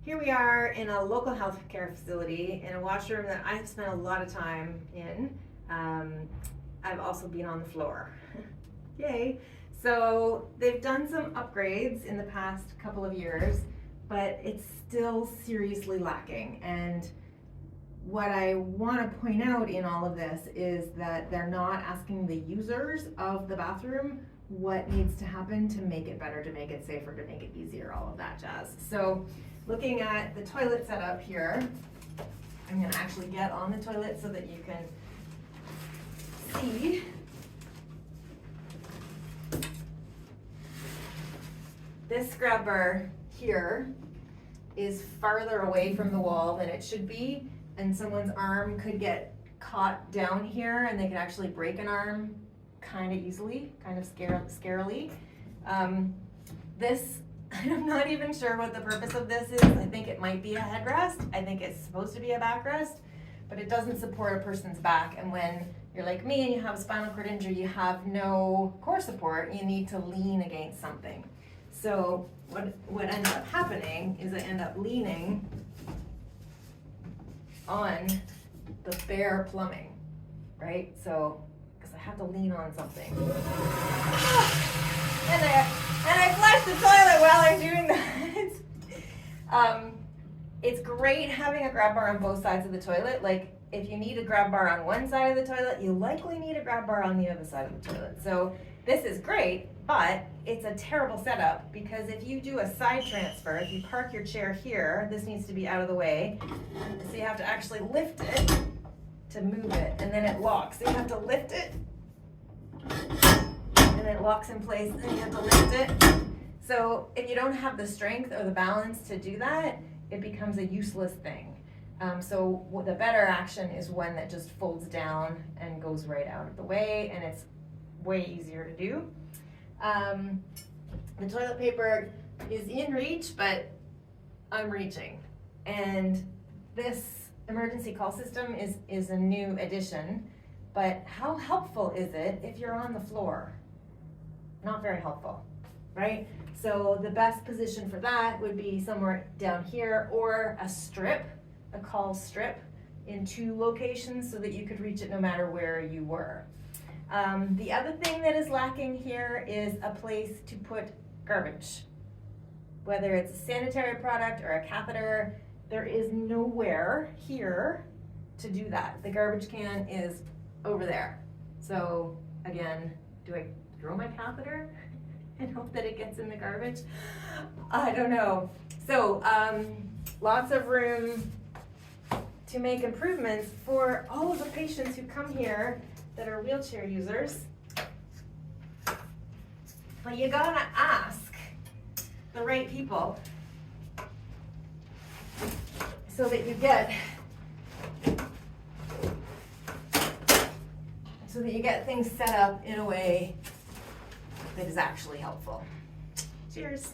Here we are in a local healthcare facility in a washroom that I've spent a lot of time in. I've also been on the floor. Yay! So they've done some upgrades in the past couple of years, but it's still seriously lacking. And what I want to point out in all of this is that they're not asking the users of the bathroom what needs to happen to make it better, to make it safer, to make it easier, all of that jazz. So looking at the toilet setup here, I'm going to actually get on the toilet so that you can see. This grab bar here is farther away from the wall than it should be, and someone's arm could get caught down here and they could actually break an arm kind of easily, kind of scarily. This, I'm not even sure what the purpose of this is. I think it might be a headrest. I think it's supposed to be a backrest, but it doesn't support a person's back. And when you're like me and you have a spinal cord injury, you have no core support, you need to lean against something. So what ends up happening is I end up leaning on the bare plumbing, right? So, because I have to lean on something. And I flush the toilet while I'm doing that. It's great having a grab bar on both sides of the toilet. Like, if you need a grab bar on one side of the toilet, you likely need a grab bar on the other side of the toilet. So this is great, but it's a terrible setup because if you do a side transfer, if you park your chair here, this needs to be out of the way. So you have to actually lift it to move it, and then it locks. So you have to lift it, and it locks in place, and you have to lift it. So if you don't have the strength or the balance to do that, it becomes a useless thing. So the better action is one that just folds down and goes right out of the way, and it's way easier to do. The toilet paper is in reach, but I'm reaching. And this emergency call system is a new addition, but how helpful is it if you're on the floor? Not very helpful, right? So the best position for that would be somewhere down here, or a strip, a call strip in 2 locations so that you could reach it no matter where you were. The other thing that is lacking here is a place to put garbage. Whether it's a sanitary product or a catheter, there is nowhere here to do that. The garbage can is over there. So again, do I throw my catheter and hope that it gets in the garbage? I don't know. So lots of room to make improvements for all of the patients who come here that are wheelchair users. But you gotta ask the right people so that you get things set up in a way that is actually helpful. Cheers.